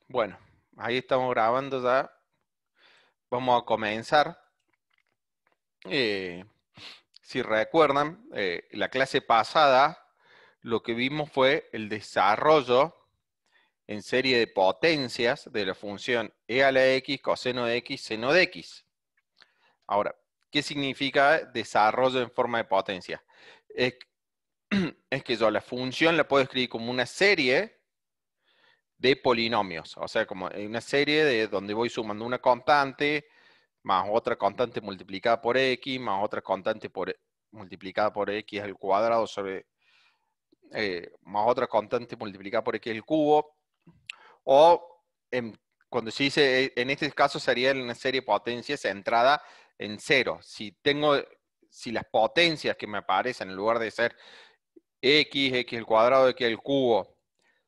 Bueno, ahí estamos grabando ya. Vamos a comenzar. Eh, si recuerdan, la clase pasada lo que vimos fue el desarrollo en serie de potencias de la función e a la x, coseno de x, seno de x. Ahora, ¿qué significa desarrollo en forma de potencia? Es, es que yo la función la puedo escribir como una serie de polinomios, o sea, como una serie de donde voy sumando una constante más otra constante multiplicada por x, más otra constante multiplicada por x al cuadrado sobre, más otra constante multiplicada por x al cubo, o cuando se dice, en este caso sería una serie de potencias centrada en cero. Si las potencias que me aparecen en lugar de ser x al cuadrado, x al cubo,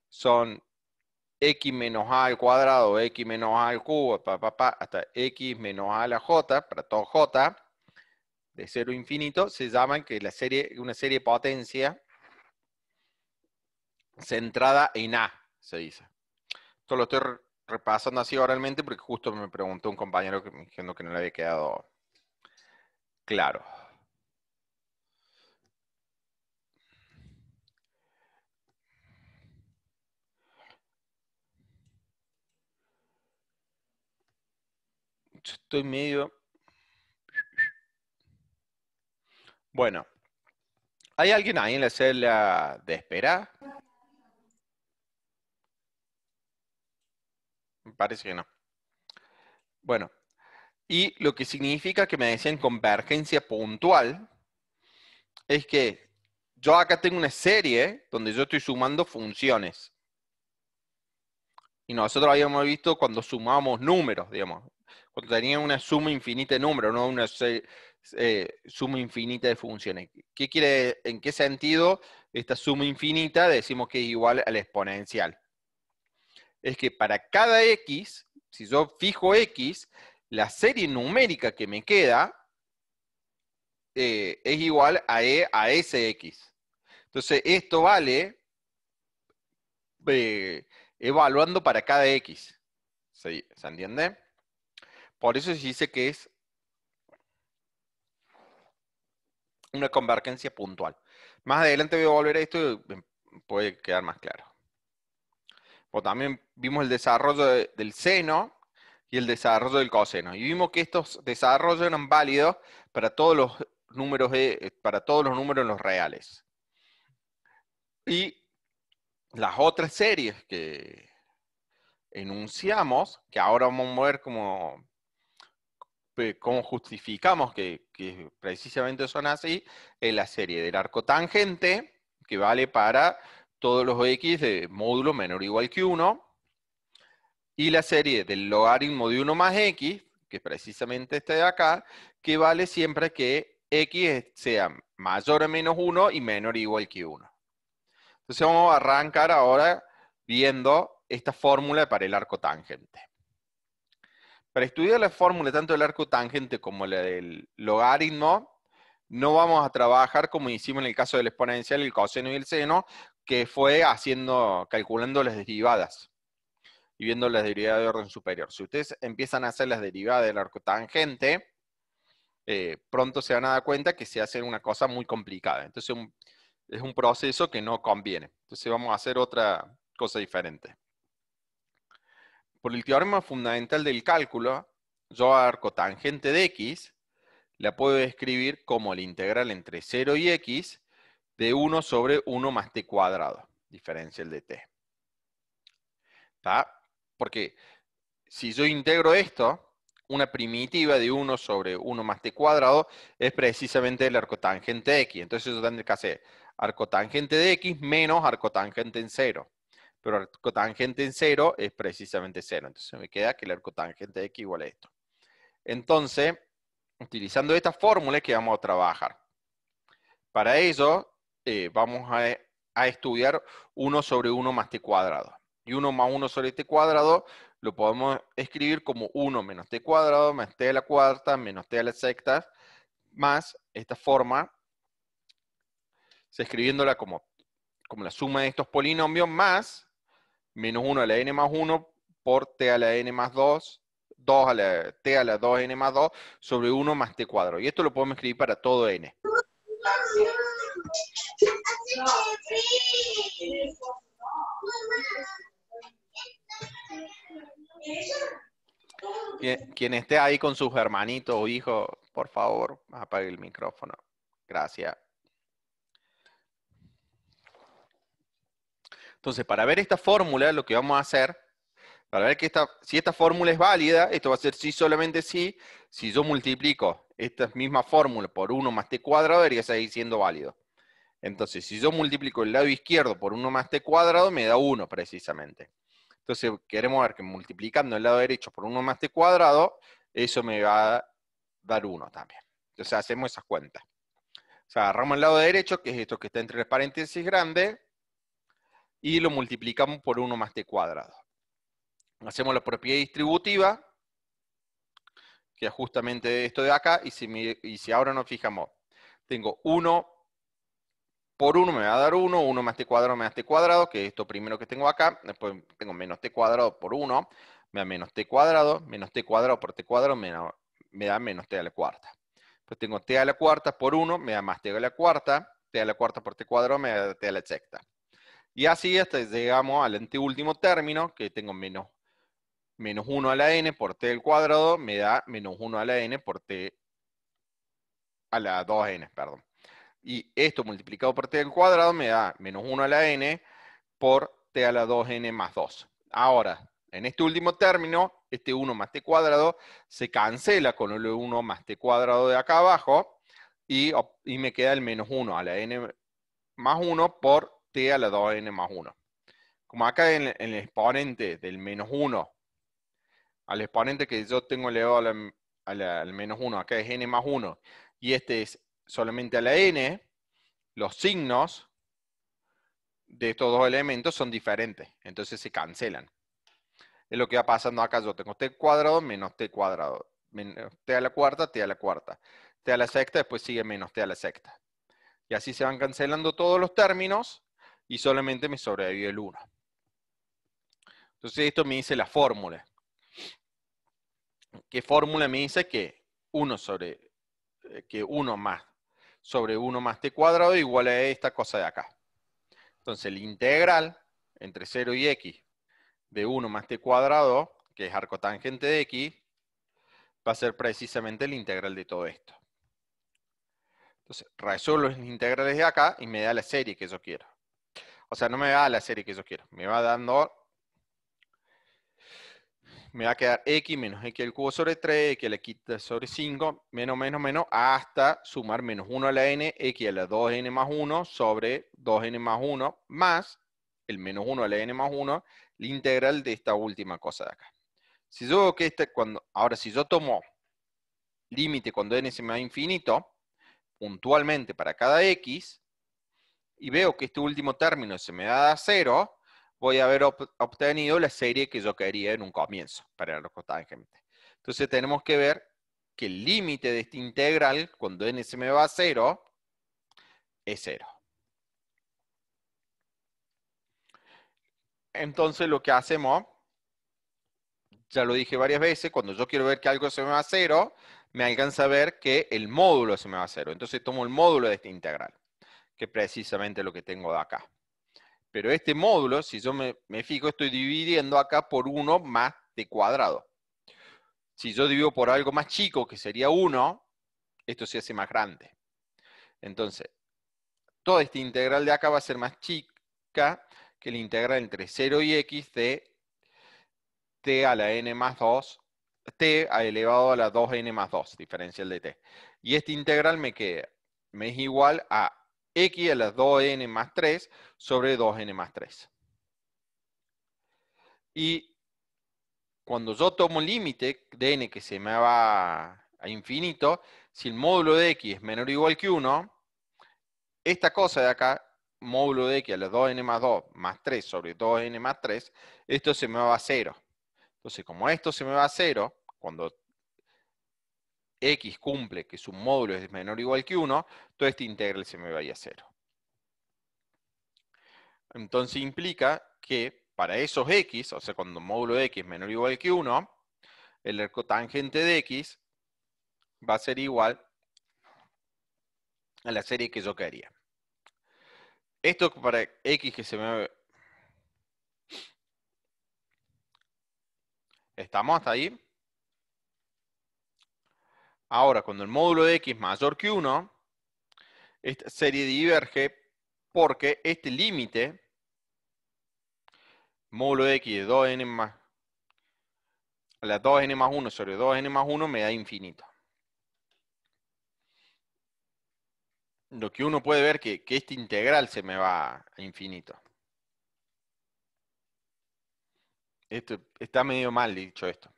son x menos a al cuadrado, x menos a al cubo, hasta x menos a a la j, para todo j, de cero a infinito, se llaman que una serie de potencia centrada en A, se dice. Esto lo estoy repasando así oralmente porque justo me preguntó un compañero que me dijo que no le había quedado claro. Yo estoy medio... Bueno, ¿hay alguien ahí en la celda de espera? Me parece que no. Bueno, y lo que significa que me decían convergencia puntual es que yo acá tengo una serie donde yo estoy sumando funciones. Y nosotros habíamos visto cuando sumábamos números, digamos, cuando tenía una suma infinita de números, no una suma infinita de funciones. ¿En qué sentido esta suma infinita decimos que es igual al exponencial? Es que para cada x, si yo fijo x, la serie numérica que me queda es igual a ese x. Entonces, esto vale eh, evaluando para cada x. ¿Se entiende? Por eso se dice que es una convergencia puntual. Más adelante voy a volver a esto y puede quedar más claro. O también vimos el desarrollo del seno y el desarrollo del coseno. Y vimos que estos desarrollos eran válidos para todos los números, para todos los números en los reales. Y las otras series que enunciamos, que ahora vamos a ver cómo justificamos que precisamente son así, es la serie del arco tangente, que vale para todos los x de módulo menor o igual que 1, y la serie del logaritmo de 1 más x, que es precisamente este de acá, que vale siempre que x sea mayor o menos 1 y menor o igual que 1. Entonces vamos a arrancar ahora viendo esta fórmula para el arco tangente. Para estudiar la fórmula tanto del arco tangente como la del logaritmo, no vamos a trabajar como hicimos en el caso del exponencial, el coseno y el seno, que fue calculando las derivadas y viendo las derivadas de orden superior. Si ustedes empiezan a hacer las derivadas del arco tangente, pronto se van a dar cuenta que se hace una cosa muy complicada. Entonces es un proceso que no conviene. Entonces vamos a hacer otra cosa diferente. Por el teorema fundamental del cálculo, yo arco tangente de x la puedo escribir como la integral entre 0 y x de 1 sobre 1 más t cuadrado, diferencial de t. ¿Está? Porque si yo integro esto, una primitiva de 1 sobre 1 más t cuadrado es precisamente el arcotangente de x. Entonces yo tendré que hacer arcotangente de x menos arcotangente en 0. Pero arcotangente en 0 es precisamente 0. Entonces me queda que el arcotangente de x igual a esto. Entonces, utilizando esta fórmula es que vamos a trabajar. Para ello, vamos a estudiar 1 sobre 1 más t cuadrado. Y 1 más 1 sobre t cuadrado lo podemos escribir como 1 menos t cuadrado más t a la cuarta menos t a la sexta, más esta forma, escribiéndola como la suma de estos polinomios más menos 1 a la n más 1 por t a la n más 2, 2 a la t a la 2n más 2 sobre 1 más t cuadrado. Y esto lo podemos escribir para todo n. Quien esté ahí con sus hermanitos o hijos, por favor, apague el micrófono. Gracias. Entonces, para ver esta fórmula, lo que vamos a hacer, para ver que si esta fórmula es válida, esto va a ser sí solamente sí. Si yo multiplico esta misma fórmula por 1 más t cuadrado, debería seguir siendo válido. Entonces, si yo multiplico el lado izquierdo por 1 más t cuadrado, me da 1 precisamente. Entonces, queremos ver que multiplicando el lado derecho por 1 más t cuadrado, eso me va a dar 1 también. Entonces, hacemos esas cuentas. O sea, agarramos el lado derecho, que es esto que está entre las paréntesis grandes, y lo multiplicamos por 1 más t cuadrado. Hacemos la propiedad distributiva, que es justamente esto de acá, y si ahora nos fijamos, tengo 1 por 1 me va a dar 1, 1 más t cuadrado más t cuadrado, que es esto primero que tengo acá, después tengo menos t cuadrado por 1, me da menos t cuadrado por t cuadrado me da menos t a la cuarta. Pues tengo t a la cuarta por 1, me da más t a la cuarta por t cuadrado me da t a la sexta. Y así hasta llegamos al anteúltimo término, que tengo menos 1 a la n por t al cuadrado, me da menos 1 a la n por t a la 2n, perdón. Y esto multiplicado por t al cuadrado me da menos 1 a la n por t a la 2n más 2. Ahora, en este último término, este 1 más t cuadrado se cancela con el 1 más t cuadrado de acá abajo y me queda el menos 1 a la n más 1 por t a la 2n más 1. Como acá en el exponente del menos 1 al exponente que yo tengo elevado al menos 1, acá es n más 1, y este es solamente a la n, los signos de estos dos elementos son diferentes, entonces se cancelan. Es lo que va pasando acá, yo tengo t cuadrado menos t cuadrado, menos t a la cuarta, t a la cuarta, t a la sexta, después sigue menos t a la sexta. Y así se van cancelando todos los términos, y solamente me sobrevive el 1. Entonces esto me dice la fórmula. ¿Qué fórmula me dice que 1 más sobre 1 más t cuadrado igual a esta cosa de acá? Entonces el integral entre 0 y x de 1 más t cuadrado, que es arcotangente de x, va a ser precisamente el integral de todo esto. Entonces resuelvo las integrales de acá y me da la serie que yo quiero. O sea, no me da la serie que yo quiero, me va dando... Me va a quedar x menos x al cubo sobre 3, x a la quinta sobre 5, menos, hasta sumar menos 1 a la n, x a la 2n más 1 sobre 2n más 1, más el menos 1 a la n más 1, la integral de esta última cosa de acá. Si yo veo que ahora si yo tomo límite cuando n se me va a infinito, puntualmente para cada x, y veo que este último término se me da a 0, voy a haber obtenido la serie que yo quería en un comienzo para el arcotangente. Entonces tenemos que ver que el límite de esta integral, cuando n se me va a 0, es 0. Entonces lo que hacemos, ya lo dije varias veces, cuando yo quiero ver que algo se me va a 0, me alcanza a ver que el módulo se me va a 0. Entonces tomo el módulo de esta integral, que es precisamente lo que tengo de acá. Pero este módulo, si yo me fijo, estoy dividiendo acá por 1 más t cuadrado. Si yo divido por algo más chico, que sería 1, esto se hace más grande. Entonces, toda esta integral de acá va a ser más chica que la integral entre 0 y x de t a la n más 2, t elevado a la 2n más 2, diferencial de t. Y esta integral me es igual a x a la 2n más 3 sobre 2n más 3. Y cuando yo tomo límite de n que se me va a infinito, si el módulo de x es menor o igual que 1, esta cosa de acá, módulo de x a la 2n más 2 más 3 sobre 2n más 3, esto se me va a 0. Entonces, como esto se me va a 0, cuando x cumple que su módulo es menor o igual que 1, toda esta integral se me va a ir a 0. Entonces implica que para esos x, o sea, cuando módulo de x es menor o igual que 1, el arcotangente de x va a ser igual a la serie que yo quería. Esto para x que se me... ¿Estamos hasta ahí? Ahora, cuando el módulo de x es mayor que 1, esta serie diverge porque este límite, módulo de x de 2n más, la 2n más 1 sobre 2n más 1 me da infinito. Lo que uno puede ver que este integral se me va a infinito. Esto, está medio mal dicho esto.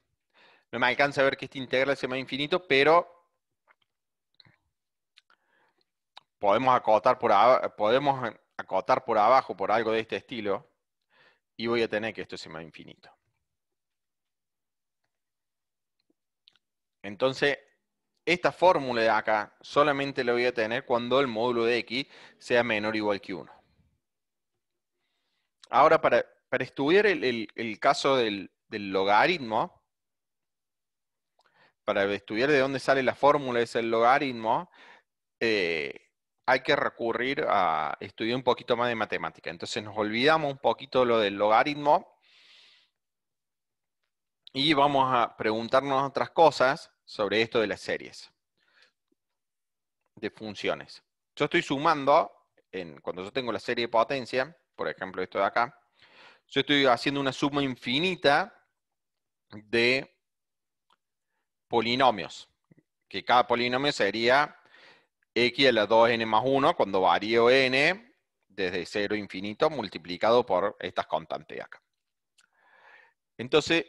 No me alcanza a ver que este integral se me va a infinito, pero podemos acotar por abajo por algo de este estilo y voy a tener que esto se me va a infinito. Entonces, esta fórmula de acá solamente la voy a tener cuando el módulo de x sea menor o igual que 1. Ahora, para estudiar el caso del logaritmo, para estudiar de dónde sale la fórmula de ese logaritmo, hay que recurrir a estudiar un poquito más de matemática. Entonces nos olvidamos un poquito lo del logaritmo y vamos a preguntarnos otras cosas sobre esto de las series de funciones. Yo estoy sumando, cuando yo tengo la serie de potencia, por ejemplo esto de acá, yo estoy haciendo una suma infinita de polinomios, que cada polinomio sería x a la 2n más 1 cuando varío n desde 0 a infinito multiplicado por estas constantes de acá. Entonces,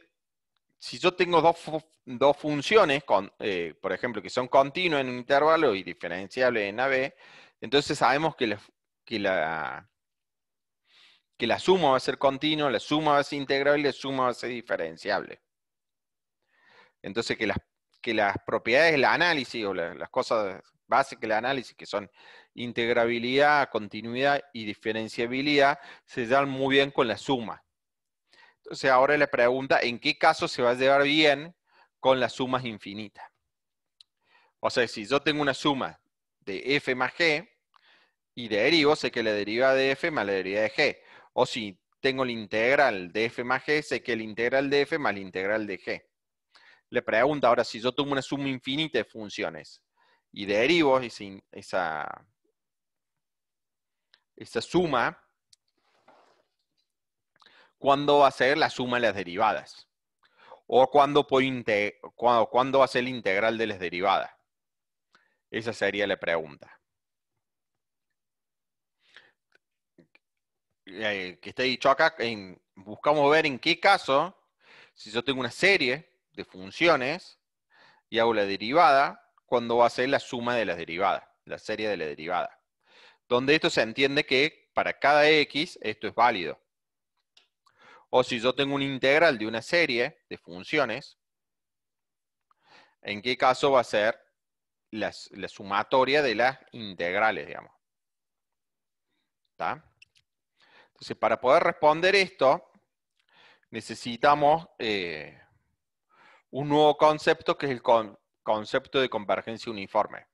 si yo tengo dos funciones, por ejemplo, que son continuas en un intervalo y diferenciables en AB, entonces sabemos que la suma va a ser continua, la suma va a ser integrable y la suma va a ser diferenciable. Entonces, que las propiedades del análisis o las cosas básicas del análisis, que son integrabilidad, continuidad y diferenciabilidad, se dan muy bien con la suma. Entonces, ahora la pregunta, ¿en qué caso se va a llevar bien con las sumas infinitas? O sea, si yo tengo una suma de f más g y derivo, sé que la derivada de f más la derivada de g. O si tengo la integral de f más g, sé que la integral de f más la integral de g. Le pregunto ahora, si yo tomo una suma infinita de funciones y derivo esa suma, ¿cuándo va a ser la suma de las derivadas? ¿O cuándo va a ser la integral de las derivadas? Esa sería la pregunta. Que está dicho acá, buscamos ver en qué caso, si yo tengo una serie de funciones y hago la derivada, cuándo va a ser la suma de las derivadas, la serie de la derivada. Donde esto se entiende que para cada x esto es válido. O si yo tengo una integral de una serie de funciones, ¿en qué caso va a ser la sumatoria de las integrales, digamos? ¿Está? Entonces, para poder responder esto, necesitamos un nuevo concepto que es el concepto de convergencia uniforme.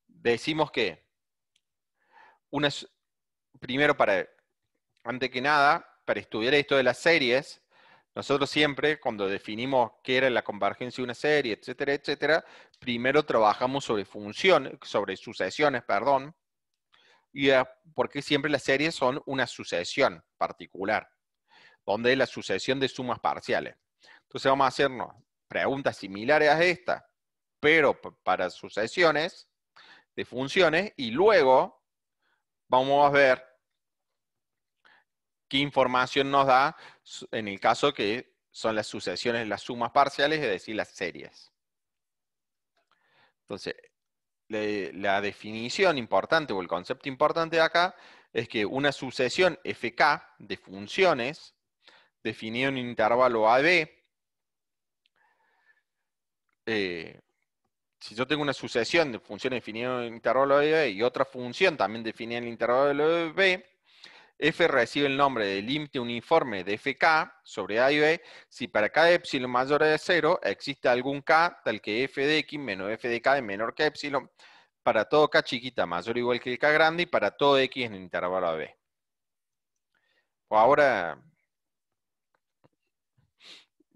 Decimos que, primero, antes que nada, para estudiar esto de las series, nosotros siempre, cuando definimos qué era la convergencia de una serie, etcétera, etcétera, primero trabajamos sobre sucesiones, perdón, y porque siempre las series son una sucesión particular, donde es la sucesión de sumas parciales. Entonces vamos a hacernos preguntas similares a esta, pero para sucesiones de funciones, y luego vamos a ver qué información nos da en el caso que son las sucesiones, las sumas parciales, es decir, las series. Entonces, la definición importante o el concepto importante de acá es que una sucesión FK de funciones definida en un intervalo AB, si yo tengo una sucesión de funciones definidas en un intervalo AB y otra función también definida en el intervalo AB, F recibe el nombre de límite uniforme de FK sobre A y B si para cada epsilon mayor a 0 existe algún K tal que F de X menos F de K es menor que epsilon para todo K chiquita mayor o igual que el K grande y para todo X en el intervalo AB. Pues ahora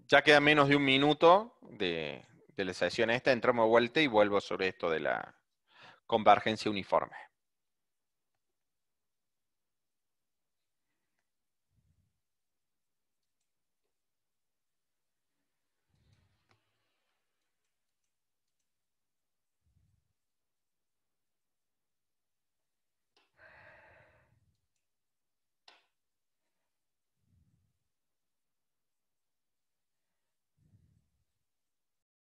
ya queda menos de un minuto de la sesión esta, entramos de vuelta y vuelvo sobre esto de la convergencia uniforme.